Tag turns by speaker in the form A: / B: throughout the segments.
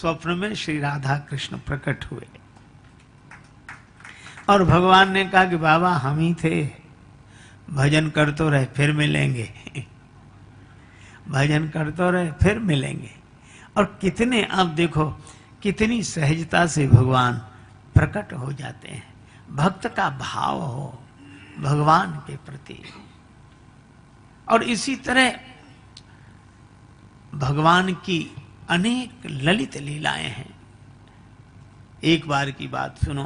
A: स्वप्न में श्री राधा कृष्ण प्रकट हुए और भगवान ने कहा कि बाबा हम ही थे, भजन कर तो रहे फिर मिलेंगे भजन कर तो रहे फिर मिलेंगे। और कितने, अब देखो कितनी सहजता से भगवान प्रकट हो जाते हैं। भक्त का भाव हो भगवान के प्रति। और इसी तरह भगवान की अनेक ललित लीलाएं हैं। एक बार की बात सुनो,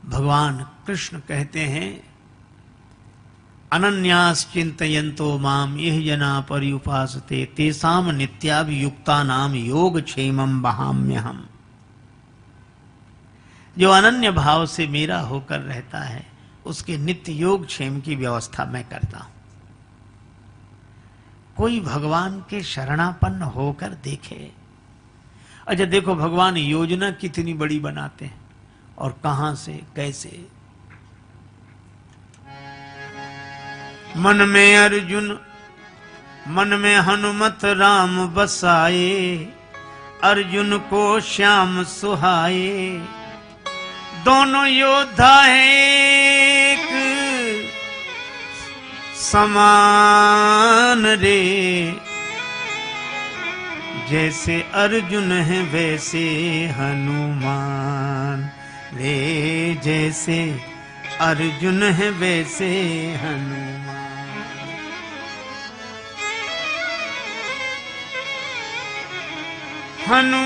A: भगवान कृष्ण कहते हैं अनन्यास चिंतयन्तो माम यह जना पर्युपासते तेसाम नित्याभियुक्ता नाम योग क्षेमम वहाम्यहम्। जो अनन्य भाव से मेरा होकर रहता है उसके नित्य योग क्षेम की व्यवस्था मैं करता हूं। कोई भगवान के शरणापन्न होकर देखे। अच्छा देखो भगवान योजना कितनी बड़ी बनाते हैं और कहां से कैसे। मन में अर्जुन मन में हनुमत राम बसाए, अर्जुन को श्याम सुहाए। दोनों योद्धा एक समान रे, जैसे अर्जुन है वैसे हनुमान रे, जैसे अर्जुन है वैसे हनुमान। हनुमान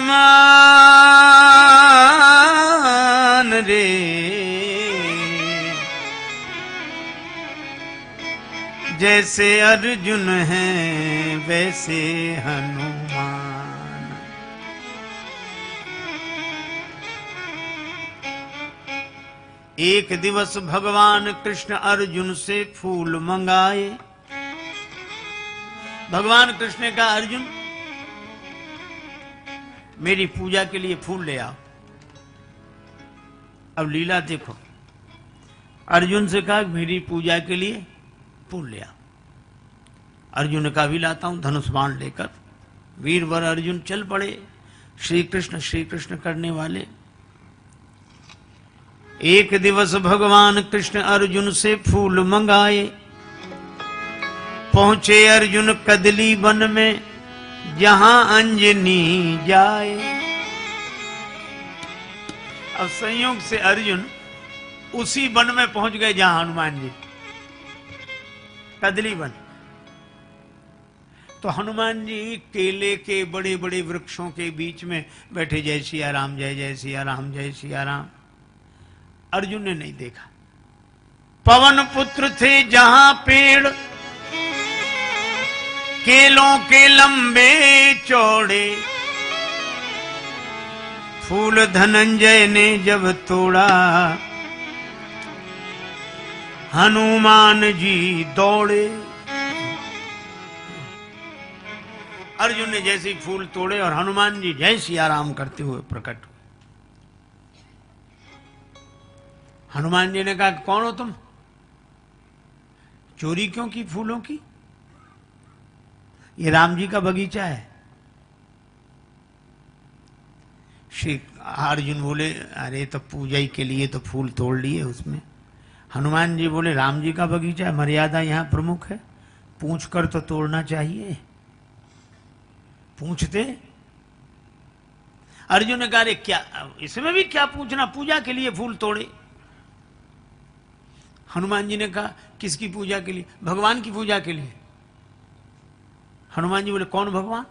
A: रे, जैसे अर्जुन है वैसे हनुमान। एक दिवस भगवान कृष्ण अर्जुन से फूल मंगाए। भगवान कृष्ण ने कहा अर्जुन मेरी पूजा के लिए फूल ले आओ। अब लीला देखो, अर्जुन से कहा मेरी पूजा के लिए फूल ले आओ। अर्जुन ने कहा भी लाता हूं। धनुष बाण लेकर वीरवर अर्जुन चल पड़े श्री कृष्ण करने वाले। एक दिवस भगवान कृष्ण अर्जुन से फूल मंगाए। पहुंचे अर्जुन कदली वन में जहां अंजनी जाए। अब संयोग से अर्जुन उसी वन में पहुंच गए जहां हनुमान जी, कदली वन। तो हनुमान जी केले के बड़े बड़े वृक्षों के बीच में बैठे, जय सिया राम जय जय सिया राम जय सिया राम। अर्जुन ने नहीं देखा। पवन पुत्र थे जहां पेड़ केलों के लंबे चौड़े, फूल धनंजय ने जब तोड़ा हनुमान जी दौड़े। अर्जुन ने जैसे ही फूल तोड़े और हनुमान जी जय सिया राम करते हुए प्रकट हुए। हनुमान जी ने कहा कौन हो तुम, चोरी क्यों की फूलों की, ये राम जी का बगीचा है। श्री अर्जुन बोले अरे तो पूजा के लिए तो फूल तोड़ लिए उसमें। हनुमान जी बोले राम जी का बगीचा है, मर्यादा यहां प्रमुख है, पूछ कर तो तोड़ना चाहिए। पूछते। अर्जुन ने कहा क्या इसमें भी क्या पूछना, पूजा के लिए फूल तोड़े। हनुमान जी ने कहा किसकी पूजा के लिए, भगवान की पूजा के लिए। हनुमान जी बोले कौन भगवान।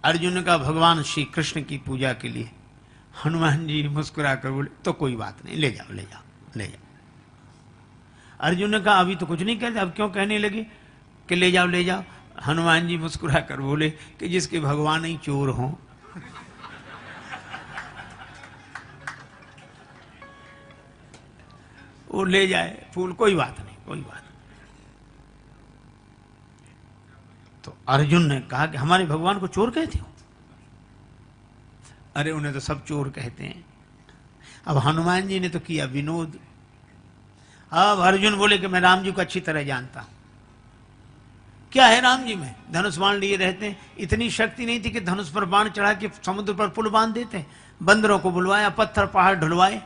A: अर्जुन ने कहा भगवान श्री कृष्ण की पूजा के लिए। हनुमान जी मुस्कुरा कर बोले तो कोई बात नहीं, ले जाओ ले जाओ ले जाओ। अर्जुन ने कहा अभी तो कुछ नहीं कहते, अब क्यों कहने लगे कि ले जाओ ले जाओ। हनुमान जी मुस्कुरा कर बोले कि जिसके भगवान ही चोर हों। वो ले जाए फूल, कोई बात नहीं कोई बात नहीं। तो अर्जुन ने कहा कि हमारे भगवान को चोर कहते हो। अरे उन्हें तो सब चोर कहते हैं। अब हनुमान जी ने तो किया विनोद। अब अर्जुन बोले कि मैं राम जी को अच्छी तरह जानता हूं, क्या है राम जी में? धनुष बाण लिए रहते हैं। इतनी शक्ति नहीं थी कि धनुष पर बाण चढ़ा के समुद्र पर पुल बांध देते। बंदरों को बुलवाया, पत्थर पहाड़ ढुलवाए।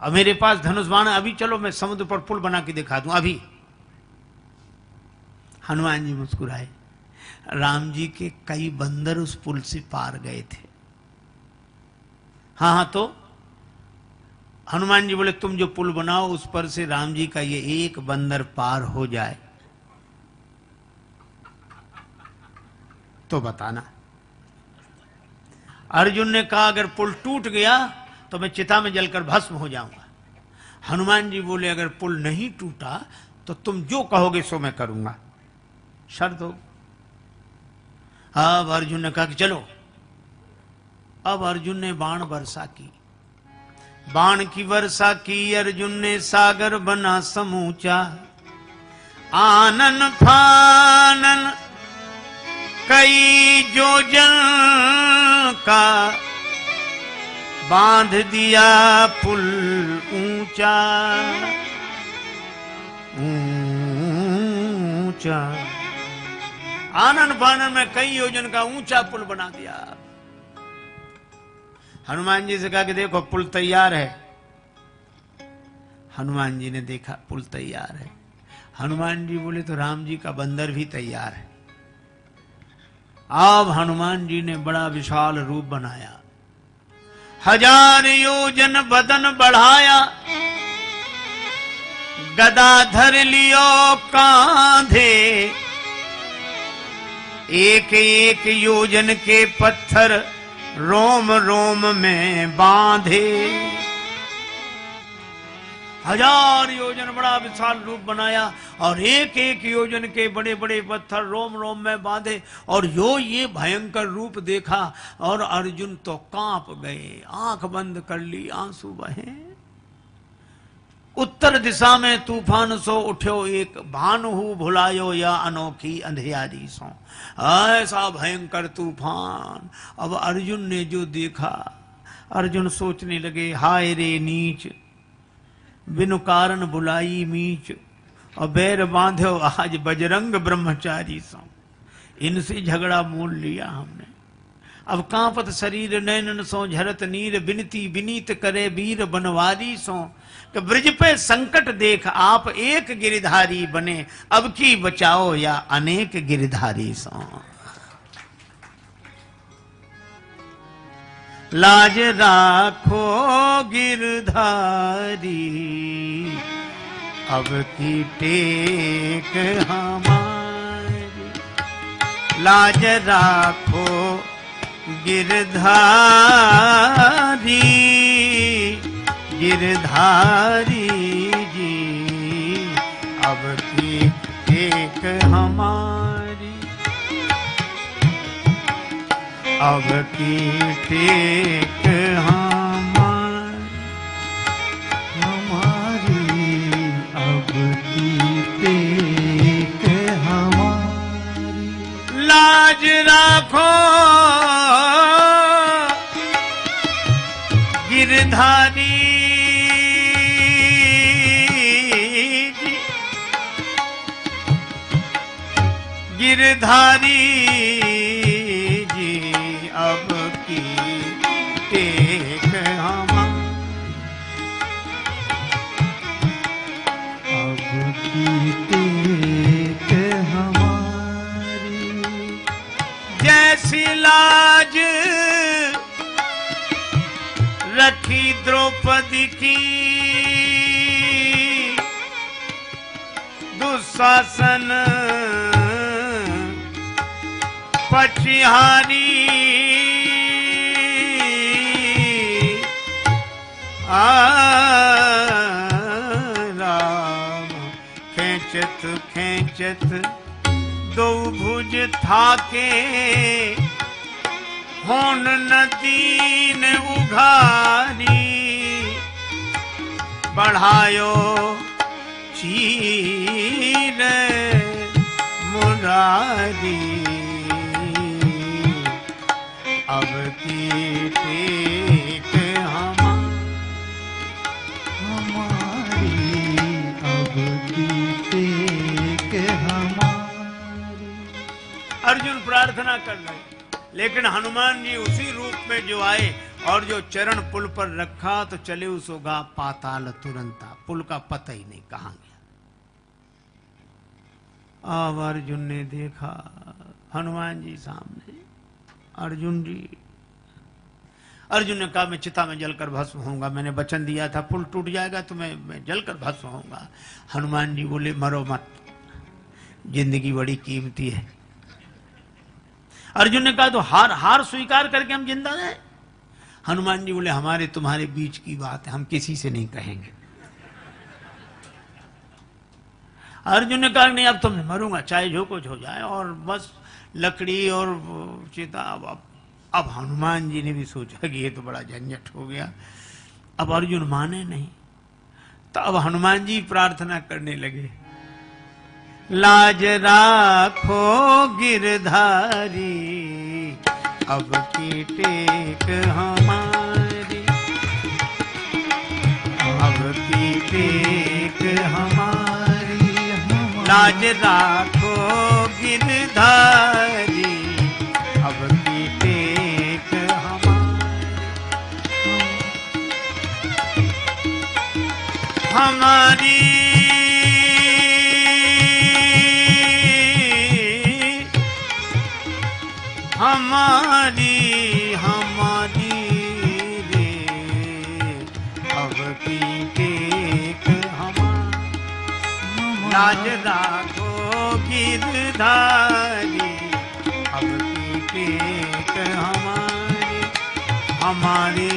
A: अब मेरे पास धनुष बाण, अभी चलो मैं समुद्र पर पुल बना के दिखा दूं अभी। हनुमान जी मुस्कुराए। राम जी के कई बंदर उस पुल से पार गए थे। हाँ हाँ, तो हनुमान जी बोले तुम जो पुल बनाओ उस पर से राम जी का ये एक बंदर पार हो जाए तो बताना। अर्जुन ने कहा अगर पुल टूट गया तो मैं चिता में जलकर भस्म हो जाऊंगा। हनुमान जी बोले अगर पुल नहीं टूटा तो तुम जो कहोगे सो मैं करूंगा, शर्त हो। अब अर्जुन ने कहा कि चलो। अब अर्जुन ने बाण वर्षा की। बाण की वर्षा की अर्जुन ने, सागर बना समूचा। आनन फानन कई योजन का, बांध दिया पुल ऊंचा ऊंचा। आनन फानन में कई योजन का ऊंचा पुल बना दिया। हनुमान जी से कहा कि देखो पुल तैयार है। हनुमान जी ने देखा पुल तैयार है। हनुमान जी बोले तो राम जी का बंदर भी तैयार है। अब हनुमान जी ने बड़ा विशाल रूप बनाया। 1000 योजन बदन बढ़ाया, गदा धर लियो कांधे। एक एक योजन के पत्थर रोम रोम में बांधे। 1000 योजन बड़ा विशाल रूप बनाया और एक एक योजन के बड़े बड़े पत्थर रोम रोम में बांधे। और ये भयंकर रूप देखा और अर्जुन तो कांप गए, आंख बंद कर ली, आंसू बहे। उत्तर दिशा में तूफान सो उठ्यो एक, भानु भुलायो या अनोखी अंधियारी सो। ऐसा भयंकर तूफान। अब अर्जुन ने जो देखा, अर्जुन सोचने लगे हाय रे नीच, बिनु कारण बुलाई मीच। और बैर बांधो आज बजरंग ब्रह्मचारी सो। इनसे झगड़ा मोल लिया हमने। अब कांपत शरीर नैनन सो झरत नीर, बिनती विनीत करे वीर बनवारी सो। कि ब्रज पे संकट देख आप एक गिरधारी बने, अब की बचाओ या अनेक गिरधारी सो। लाज राखो गिरधारी, अब की टेक हमारी। लाज राखो गिरधारी, गिरधारी जी, अब की टेक हमारी। अब की टेक हमारी, अब की टेक हमारी। लाज राखो गिरधारी जी, गिरधारी जी, अब की टेक हम, अब की टेक हमारी। जैसी लाज रखी द्रौपदी की, दुशासन पछिहारी। राम खेचत खेचत दो भुज थाके, होन नदी ने उघारी। बढ़ायो चीर मुरारी, अब की टेक हम हमारी, अब की टेक अर्जुन प्रार्थना कर रहे, लेकिन हनुमान जी उसी रूप में जो आए और जो चरण पुल पर रखा तो चले उसोगा पाताल तुरंता, पुल का पता ही नहीं कहां गया। अब अर्जुन ने देखा हनुमान जी सामने, अर्जुन जी, अर्जुन ने कहा मैं चिता में जलकर भस्म होऊंगा, मैंने वचन दिया था पुल टूट जाएगा तो मैं जलकर भस्म होऊंगा। हनुमान जी बोले मरो मत, जिंदगी बड़ी कीमती है। अर्जुन ने कहा तो हार स्वीकार करके हम जिंदा रहे। हनुमान जी बोले हमारे तुम्हारे बीच की बात है, हम किसी से नहीं कहेंगे। अर्जुन ने कहा नहीं अब तो मैं मरूंगा, चाहे जो कुछ हो जाए, और बस लकड़ी और चिता। अब हनुमान जी ने भी सोचा कि ये तो बड़ा झंझट हो गया। अब अर्जुन माने नहीं, तो अब हनुमान जी प्रार्थना करने लगे, लाज राखो गिरधारी, अब की टेक हमारी, अब की टेक हमारी, लाज राखो गिरधारी, अब की टेक हमारी, हमारी हमारी रे, अब की टेक हमारी, लाज राखो गिरधारी, अब की टेक हमारी, हमारी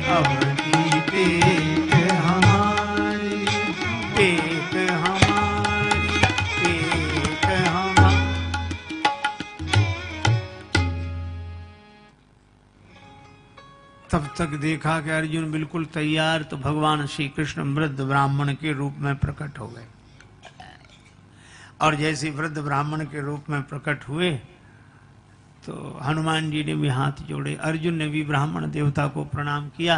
A: अब की टेक हमारी, टेक हमारी, टेक हमारी। तब तक देखा कि अर्जुन बिल्कुल तैयार, तो भगवान श्री कृष्ण वृद्ध ब्राह्मण के रूप में प्रकट हो गए। और जैसे वृद्ध ब्राह्मण के रूप में प्रकट हुए तो हनुमान जी ने भी हाथ जोड़े, अर्जुन ने भी ब्राह्मण देवता को प्रणाम किया।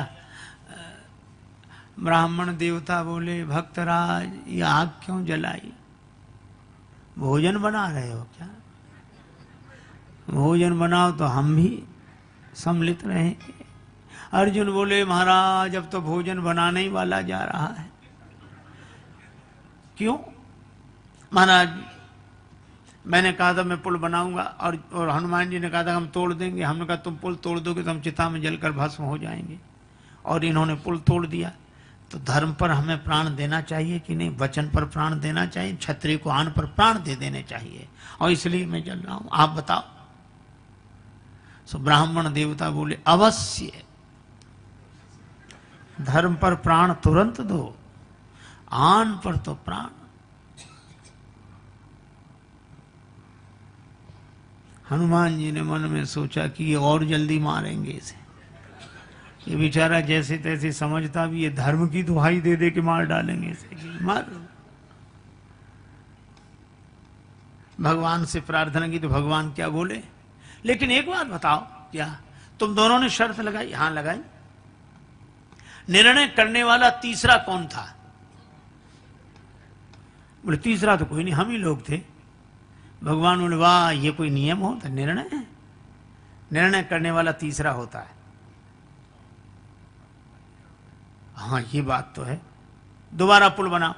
A: ब्राह्मण देवता बोले भक्तराज ये आग क्यों जलाई, भोजन बना रहे हो क्या? भोजन बनाओ तो हम भी सम्मिलित रहेंगे। अर्जुन बोले महाराज अब तो भोजन बनाने ही वाला जा रहा है। क्यों? महाराज मैंने कहा था मैं पुल बनाऊंगा, और हनुमान जी ने कहा था हम तोड़ देंगे। हमने कहा तुम पुल तोड़ दोगे तो हम चिता में जलकर भस्म हो जाएंगे, और इन्होंने पुल तोड़ दिया। तो धर्म पर हमें प्राण देना चाहिए कि नहीं? वचन पर प्राण देना चाहिए, क्षत्रिय को आन पर प्राण दे देने चाहिए, और इसलिए मैं जल रहा हूं, आप बताओ। सो ब्राह्मण देवता बोले अवश्य, धर्म पर प्राण तुरंत दो, आन पर तो प्राण। हनुमान जी ने मन में सोचा कि ये और जल्दी मारेंगे इसे, ये बेचारा जैसे तैसे समझता भी ये धर्म की दुहाई दे दे के मार डालेंगे इसे, मार। भगवान से प्रार्थना की तो भगवान क्या बोले, लेकिन एक बात बताओ, क्या तुम दोनों ने शर्त लगाई? हाँ लगाई। निर्णय करने वाला तीसरा कौन था? बोले तीसरा तो कोई नहीं, हम ही लोग थे। भगवान बोले वाह ये कोई नियम हो? तो निर्णय है, निर्णय करने वाला तीसरा होता है। हाँ ये बात तो है। दोबारा पुल बनाओ।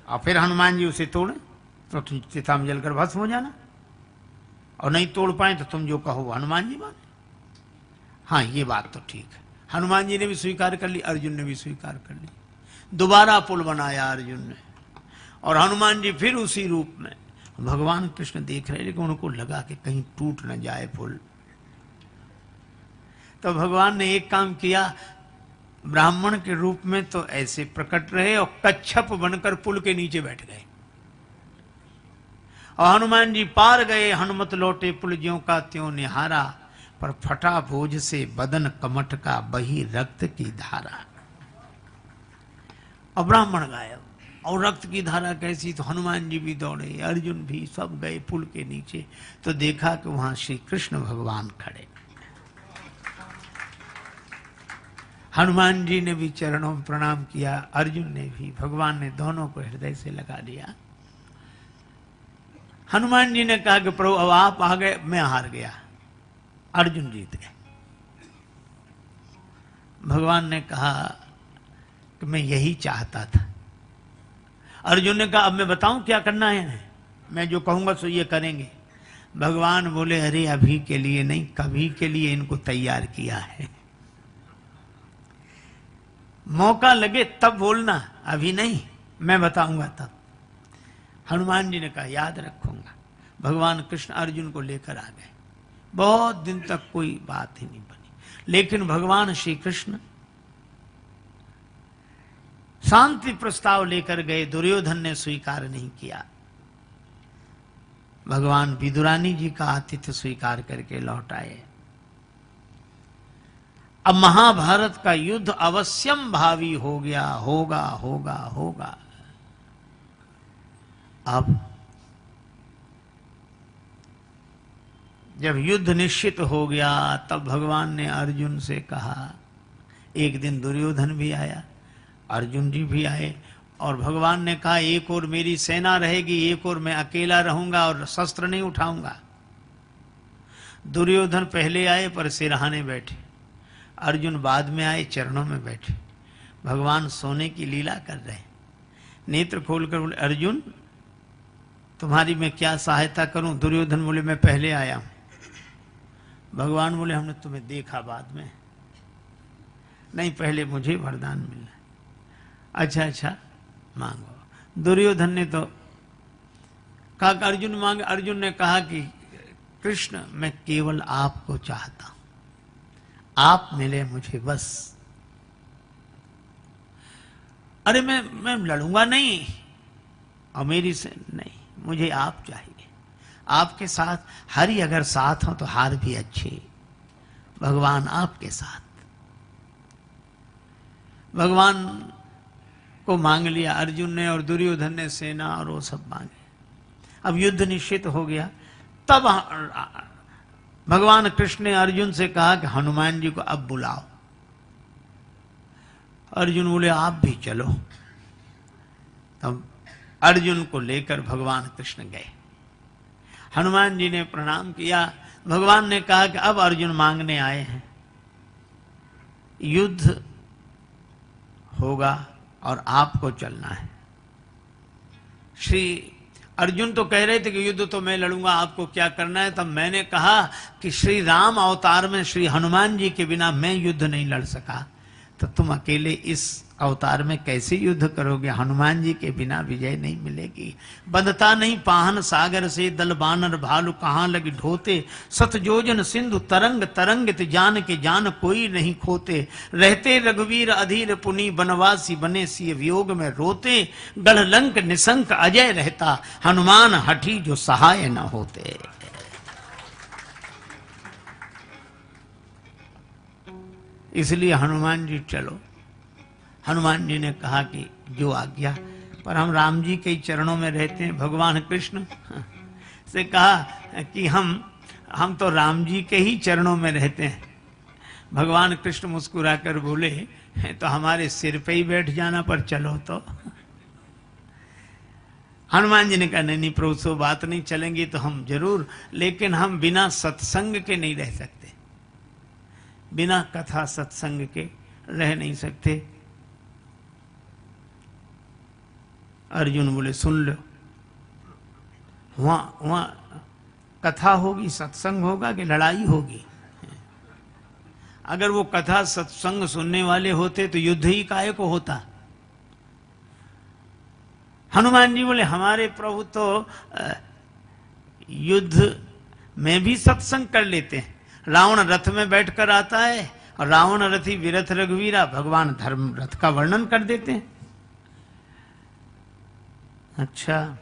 A: और फिर हनुमान जी उसे तोड़े तो तुम चिता में जलकर भस्म हो जाना, और नहीं तोड़ पाए तो तुम जो कहो हनुमान जी माने। हाँ ये बात तो ठीक है। हनुमान जी ने भी स्वीकार कर ली, अर्जुन ने भी स्वीकार कर ली। दोबारा पुल बनाया अर्जुन ने, और हनुमान जी फिर उसी रूप में। भगवान कृष्ण देख रहे, लेकिन उनको लगा कि कहीं टूट न जाए पुल। तो भगवान ने एक काम किया, ब्राह्मण के रूप में तो ऐसे प्रकट रहे और कच्छप बनकर पुल के नीचे बैठ गए, और हनुमान जी पार गए। हनुमत लौटे पुल ज्यों का त्यों निहारा, पर फटा बोझ से बदन कमठ का बही रक्त की धारा। और ब्राह्मण गायब, और रक्त की धारा कैसी? तो हनुमान जी भी दौड़े, अर्जुन भी, सब गए पुल के नीचे। तो देखा कि वहां श्री कृष्ण भगवान खड़े। हनुमान जी ने भी चरणों में प्रणाम किया, अर्जुन ने भी। भगवान ने दोनों को हृदय से लगा दिया। हनुमान जी ने कहा कि प्रभु अब आप आ गए, मैं हार गया, अर्जुन जीत गए। भगवान ने कहा कि मैं यही चाहता था। अर्जुन ने कहा अब मैं बताऊं क्या करना है, मैं जो कहूंगा सो ये करेंगे। भगवान बोले अरे अभी के लिए नहीं, कभी के लिए इनको तैयार किया है, मौका लगे तब बोलना, अभी नहीं, मैं बताऊंगा तब। हनुमान जी ने कहा याद रखूंगा। भगवान कृष्ण अर्जुन को लेकर आ गए। बहुत दिन तक कोई बात ही नहीं बनी, लेकिन भगवान श्री कृष्ण शांति प्रस्ताव लेकर गए, दुर्योधन ने स्वीकार नहीं किया। भगवान विदुरानी जी का आतिथ्य स्वीकार करके लौट आए। अब महाभारत का युद्ध अवश्यम भावी हो गया, होगा होगा होगा। अब जब युद्ध निश्चित हो गया तब भगवान ने अर्जुन से कहा, एक दिन दुर्योधन भी आया, अर्जुन जी भी आए, और भगवान ने कहा एक और मेरी सेना रहेगी, एक और मैं अकेला रहूंगा और शस्त्र नहीं उठाऊंगा। दुर्योधन पहले आए पर सिरहाने बैठे, अर्जुन बाद में आए चरणों में बैठे। भगवान सोने की लीला कर रहे, नेत्र खोलकर बोले अर्जुन तुम्हारी मैं क्या सहायता करूं। दुर्योधन बोले मैं पहले आया हूं। भगवान बोले हमने तुम्हें देखा बाद में, नहीं पहले मुझे वरदान मिलना। अच्छा अच्छा मांगो। दुर्योधन ने तो कहा कि अर्जुन मांगे। अर्जुन ने कहा कि कृष्ण मैं केवल आपको चाहता हूं, आप मिले मुझे बस। अरे मैं लड़ूंगा नहीं और मेरी से नहीं, मुझे आप चाहिए। आपके साथ हरि अगर साथ हो तो हार भी अच्छी। भगवान आपके साथ। भगवान को मांग लिया अर्जुन ने, और दुर्योधन ने सेना और वो सब मांगे। अब युद्ध निश्चित हो गया। तब भगवान कृष्ण ने अर्जुन से कहा कि हनुमान जी को अब बुलाओ। अर्जुन बोले आप भी चलो। तब अर्जुन को लेकर भगवान कृष्ण गए। हनुमान जी ने प्रणाम किया। भगवान ने कहा कि अब अर्जुन मांगने आए हैं, युद्ध होगा और आपको चलना है। श्री अर्जुन तो कह रहे थे कि युद्ध तो मैं लड़ूंगा, आपको क्या करना है। तब मैंने कहा कि श्री राम अवतार में श्री हनुमान जी के बिना मैं युद्ध नहीं लड़ सका, तो तुम अकेले इस अवतार में कैसे युद्ध करोगे। हनुमान जी के बिना विजय नहीं मिलेगी। बंधता नहीं पाहन सागर से, दल बानर भालू कहां लगी ढोते। सतजोजन सिंधु तरंग तरंगित जान के जान कोई नहीं खोते। रहते रघुवीर अधीर पुनि बनवासी बने सिय वियोग में रोते। गढ़ लंक निशंक अजय रहता, हनुमान हठी जो सहाय न होते। इसलिए हनुमान जी चलो। हनुमान जी ने कहा कि जो आज्ञा, पर हम राम जी के चरणों में रहते हैं। भगवान कृष्ण से कहा कि हम तो राम जी के ही चरणों में रहते हैं। भगवान कृष्ण मुस्कुराकर बोले तो हमारे सिर पे ही बैठ जाना, पर चलो तो। हनुमान जी ने कहा नहीं प्रभु सो बात नहीं, चलेंगी तो हम जरूर, लेकिन हम बिना सत्संग के नहीं रह सकते, बिना कथा सत्संग के रह नहीं सकते। अर्जुन बोले सुन लो, वहां कथा होगी, सत्संग होगा कि लड़ाई होगी। अगर वो कथा सत्संग सुनने वाले होते तो युद्ध ही काहे को होता। हनुमान जी बोले हमारे प्रभु तो युद्ध में भी सत्संग कर लेते हैं। रावण रथ में बैठकर आता है और रावण रथी विरथ रघुवीरा, भगवान धर्म रथ का वर्णन कर देते हैं। अच्छा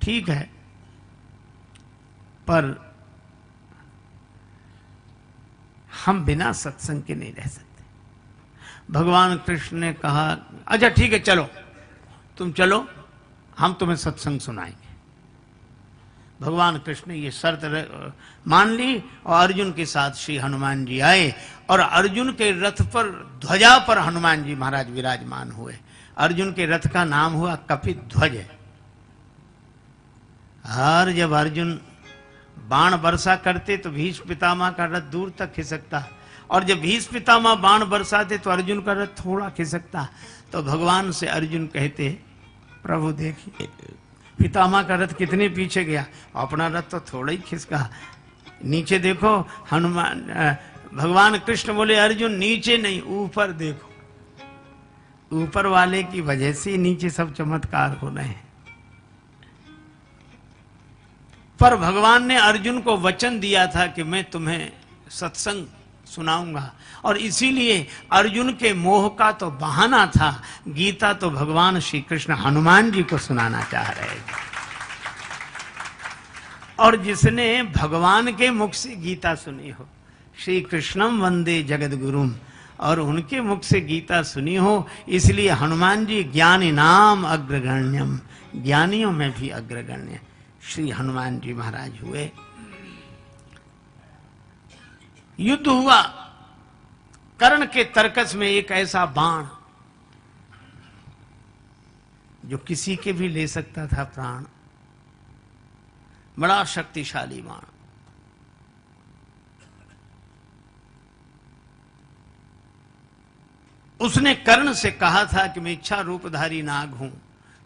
A: ठीक है, पर हम बिना सत्संग के नहीं रह सकते। भगवान कृष्ण ने कहा अच्छा ठीक है चलो, तुम चलो, हम तुम्हें सत्संग सुनाएंगे। भगवान कृष्ण ने ये शर्त मान ली और अर्जुन के साथ श्री हनुमान जी आए और अर्जुन के रथ पर ध्वजा पर हनुमान जी महाराज विराजमान हुए। अर्जुन के रथ का नाम हुआ कपिध्वज। और जब अर्जुन बाण वर्षा करते तो भीष्म पितामह का रथ दूर तक खिसकता, और जब भीष्म पितामह बाण बरसाते तो अर्जुन का रथ थोड़ा खिसकता। तो भगवान से अर्जुन कहते, प्रभु देखिए पितामह का रथ कितने पीछे गया, अपना रथ तो थोड़ा ही खिसका। नीचे देखो हनुमान, भगवान कृष्ण बोले अर्जुन नीचे नहीं ऊपर देखो, ऊपर वाले की वजह से नीचे सब चमत्कार हो रहे हैं। पर भगवान ने अर्जुन को वचन दिया था कि मैं तुम्हें सत्संग सुनाऊंगा, और इसीलिए अर्जुन के मोह का तो बहाना था, गीता तो भगवान श्री कृष्ण हनुमान जी को सुनाना चाह रहे थे। और जिसने भगवान के मुख से गीता सुनी हो, श्री कृष्णम वंदे जगत गुरुम, और उनके मुख से गीता सुनी हो, इसलिए हनुमान जी ज्ञानी नाम अग्रगण्यम, ज्ञानियों में भी अग्रगण्य श्री हनुमान जी महाराज हुए। युद्ध हुआ, कर्ण के तरकस में एक ऐसा बाण जो किसी के भी ले सकता था प्राण, बड़ा शक्तिशाली बाण। उसने कर्ण से कहा था कि मैं इच्छा रूपधारी नाग हूं,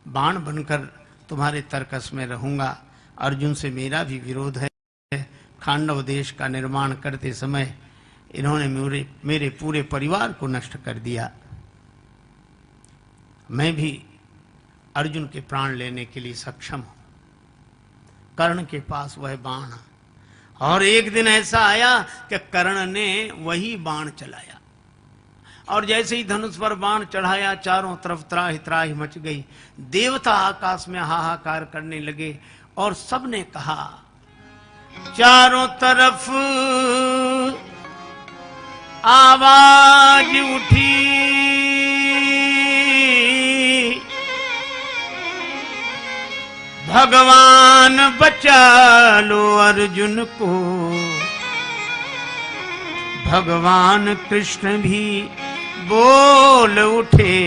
A: बाण बनकर तुम्हारे तरकस में रहूंगा। अर्जुन से मेरा भी विरोध है, खांडव देश का निर्माण करते समय इन्होंने मेरे पूरे परिवार को नष्ट कर दिया। मैं भी अर्जुन के प्राण लेने के लिए सक्षम हूं। कर्ण के पास वह बाण, और एक दिन ऐसा आया कि कर्ण ने वही बाण चलाया, और जैसे ही धनुष पर बाण चढ़ाया चारों तरफ त्राहि त्राहि मच गई। देवता आकाश में हाहाकार करने लगे, और सबने कहा चारों तरफ आवाज उठी, भगवान बचा लो अर्जुन को। भगवान कृष्ण भी बोल उठे,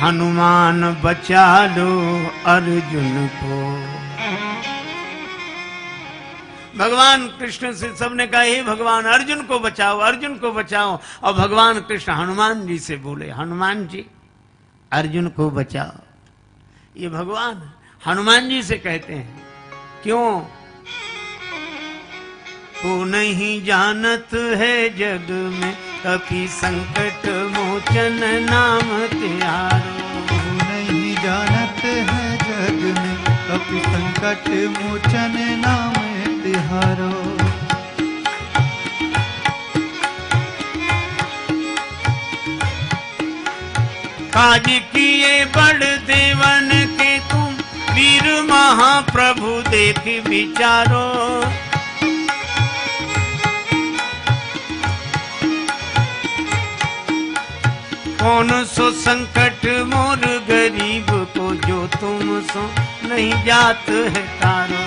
A: हनुमान बचा लो अर्जुन को। भगवान कृष्ण से सबने कहा हे भगवान अर्जुन को बचाओ, अर्जुन को बचाओ। और भगवान कृष्ण हनुमान जी से बोले, हनुमान जी अर्जुन को बचाओ। ये भगवान हनुमान जी से कहते हैं, क्यों? को नहीं जानत है जग में कभी संकट मोचन नाम त्यारो।
B: को नहीं जानत है जग में कभी संकट मोचन नाम तिहारो।
A: काज किए बड़ देवन के तुम वीर महाप्रभु देख विचारो। कौन सो संकट मोर गरीब को जो तुम सो नहीं जात है तारो।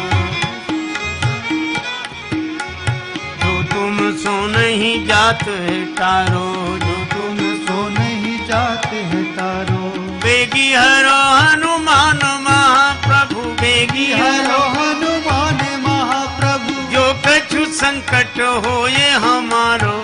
A: जो तुम सो नहीं जात है तारो, जो
B: तुम सो नहीं जाते है तारो।
A: बेगी हरो हनुमान महाप्रभु, बेगी
B: हरो हनुमान महाप्रभु।
A: जो कछु संकट होए हमारो,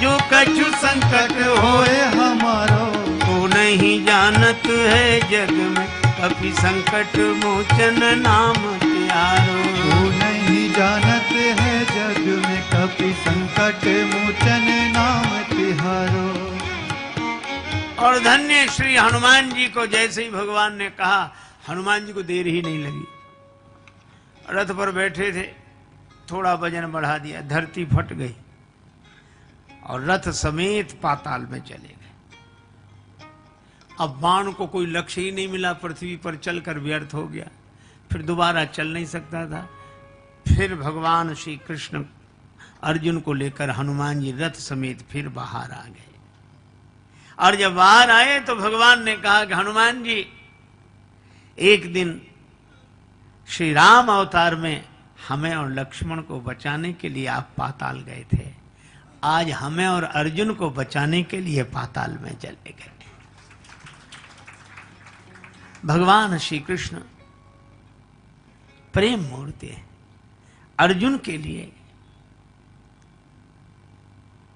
A: जो कछु संकट
B: होए हमारो।
A: को नहीं जानत है जग में कभी संकट मोचन नाम त्यारो।
B: को नहीं जानत है जग में कभी संकट मोचन नाम तिहारो।
A: और धन्य श्री हनुमान जी को जैसे ही भगवान ने कहा, हनुमान जी को देर ही नहीं लगी। रथ पर बैठे थे, थोड़ा वजन बढ़ा दिया, धरती फट गई और रथ समेत पाताल में चले गए। अब बाण को कोई लक्ष्य ही नहीं मिला, पृथ्वी पर चलकर व्यर्थ हो गया, फिर दोबारा चल नहीं सकता था। फिर भगवान श्री कृष्ण अर्जुन को लेकर हनुमान जी रथ समेत फिर बाहर आ गए। और जब बाहर आए तो भगवान ने कहा कि हनुमान जी, एक दिन श्री राम अवतार में हमें और लक्ष्मण को बचाने के लिए आप पाताल गए थे, आज हमें और अर्जुन को बचाने के लिए पाताल में चले गए। भगवान श्री कृष्ण प्रेम मूर्ति है। अर्जुन के लिए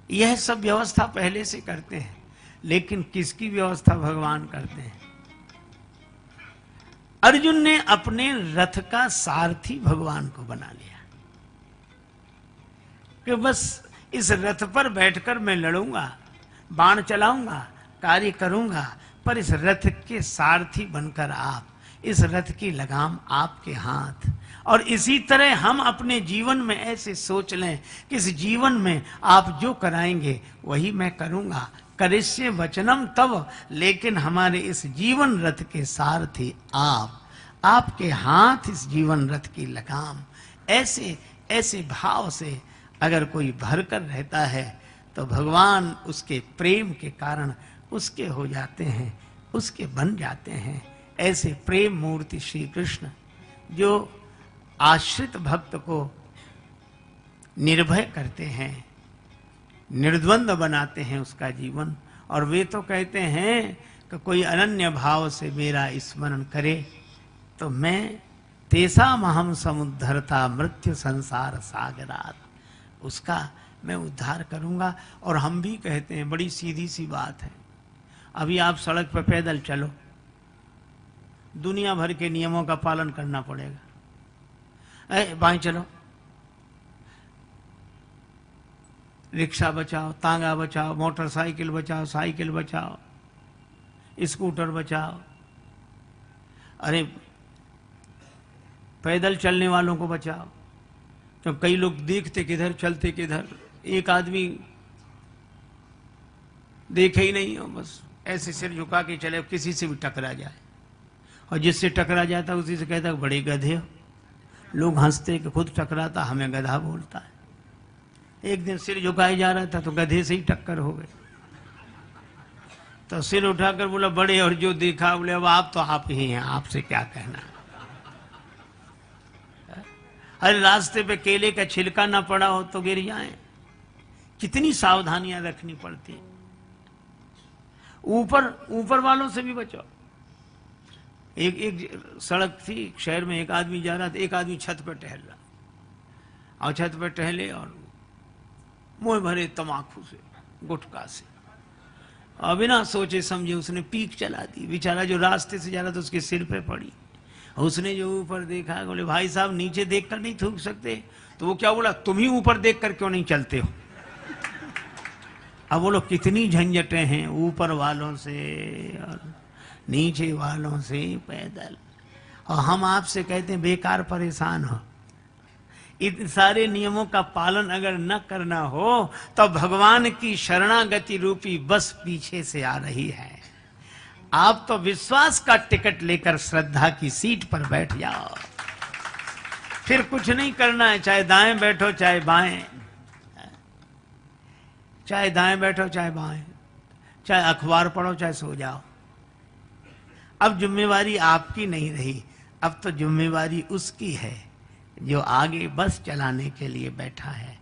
A: यह सब व्यवस्था पहले से करते हैं, लेकिन किसकी व्यवस्था भगवान करते हैं? अर्जुन ने अपने रथ का सारथी भगवान को बना लिया कि बस इस रथ पर बैठकर मैं लड़ूंगा, बाण चलाऊंगा, कार्य करूंगा, पर इस रथ के सारथी बनकर आप, इस रथ की लगाम आपके हाथ। और इसी तरह हम अपने जीवन में ऐसे सोच लें कि इस जीवन में आप जो कराएंगे वही मैं करूंगा, करिष्ये वचनम तव, लेकिन हमारे इस जीवन रथ के सारथी आप, आपके हाथ इस जीवन रथ की लगाम। ऐसे ऐसे भाव से अगर कोई भरकर रहता है तो भगवान उसके प्रेम के कारण उसके हो जाते हैं, उसके बन जाते हैं। ऐसे प्रेम मूर्ति श्री कृष्ण जो आश्रित भक्त को निर्भय करते हैं, निर्द्वंद बनाते हैं उसका जीवन। और वे तो कहते हैं कि कोई अनन्य भाव से मेरा स्मरण करे तो मैं तेसाम अहम समुद्धरता मृत्यु संसार सागरात, उसका मैं उद्धार करूंगा। और हम भी कहते हैं, बड़ी सीधी सी बात है, अभी आप सड़क पर पैदल चलो, दुनिया भर के नियमों का पालन करना पड़ेगा। बाएं चलो, रिक्शा बचाओ, तांगा बचाओ, मोटरसाइकिल बचाओ, साइकिल बचाओ, स्कूटर बचाओ। अरे पैदल चलने वालों को बचाओ, तो कई लोग देखते किधर चलते किधर, एक आदमी देखे ही नहीं हो, बस ऐसे सिर झुका के चले, किसी से भी टकरा जाए, और जिससे टकरा जाता उसी से कहता बड़े गधे हो। लोग हंसते कि खुद टकराता हमें गधा बोलता है। एक दिन सिर झुकाए जा रहा था तो गधे से ही टक्कर हो गई, तो सिर उठाकर बोला बड़े, और जो देखा बोले अब आप तो आप ही हैं, आपसे क्या कहना। अरे रास्ते पे केले का छिलका ना पड़ा हो तो गिर जाए। कितनी सावधानियां रखनी पड़ती। ऊपर वालों से भी बचाओ। एक सड़क थी शहर में, एक आदमी जा रहा था, एक आदमी छत पर टहल रहा, और छत पर टहले और मुंह भरे तमाकू से, गुटखा से, और बिना सोचे समझे उसने पीक चला दी। बेचारा जो रास्ते से जा रहा था उसके सिर पे पड़ी। उसने जो ऊपर देखा, बोले भाई साहब नीचे देखकर नहीं थूक सकते? तो वो क्या बोला, तुम ही ऊपर देखकर क्यों नहीं चलते हो? अब बोलो कितनी झंझटें हैं ऊपर वालों से और नीचे वालों से पैदल, और हम आपसे कहते हैं बेकार परेशान हो। इन सारे नियमों का पालन अगर न करना हो तो भगवान की शरणागति रूपी बस पीछे से आ रही है। आप तो विश्वास का टिकट लेकर श्रद्धा की सीट पर बैठ जाओ, फिर कुछ नहीं करना है, चाहे दाएं बैठो चाहे बाएं, चाहे दाएं बैठो चाहे बाएं, चाहे अखबार पढ़ो चाहे सो जाओ। अब जिम्मेवारी आपकी नहीं रही, अब तो जिम्मेवारी उसकी है जो आगे बस चलाने के लिए बैठा है,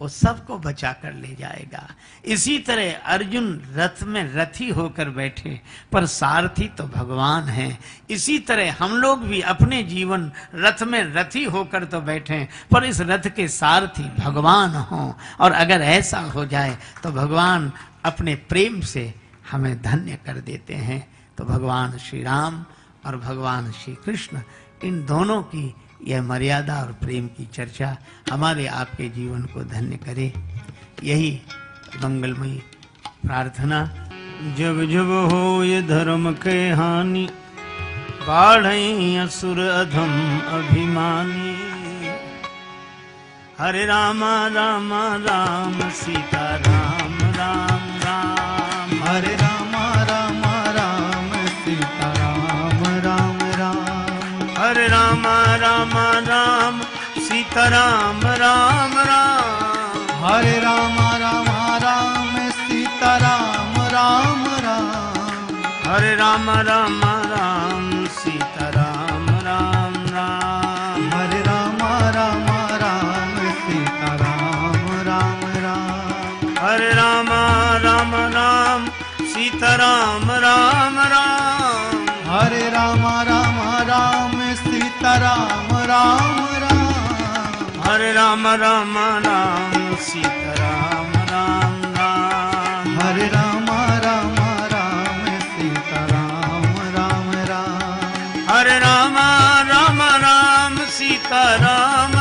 A: वो सबको बचा कर ले जाएगा। इसी तरह अर्जुन रथ में रथी होकर बैठे, पर सारथी तो भगवान है। इसी तरह हम लोग भी अपने जीवन रथ में रथी होकर तो बैठे, पर इस रथ के सारथी भगवान हों। और अगर ऐसा हो जाए तो भगवान अपने प्रेम से हमें धन्य कर देते हैं। तो भगवान श्री राम और भगवान श्री कृष्ण, इन दोनों की यह मर्यादा और प्रेम की चर्चा हमारे आपके जीवन को धन्य करे, यही मंगलमयी प्रार्थना। जब जब हो ये धर्म के हानि, बाढ़ई असुर अधम अभिमानी। हरे राम राम राम सीता राम राम राम,
B: हरे राम राम राम सीता राम राम राम,
A: हरे राम राम राम सीता राम राम राम,
B: हरे राम राम राम सीता राम राम राम,
A: हरे राम राम राम सीता राम राम राम,
B: हरे राम राम राम सीता राम राम राम,
A: हरे राम राम राम सीता राम राम राम,
B: हरे राम राम राम सीता राम राम
A: हरे राम राम राम सीता राम राम राम।
B: हरे राम राम राम सीता राम राम राम।
A: हरे राम राम राम सीता राम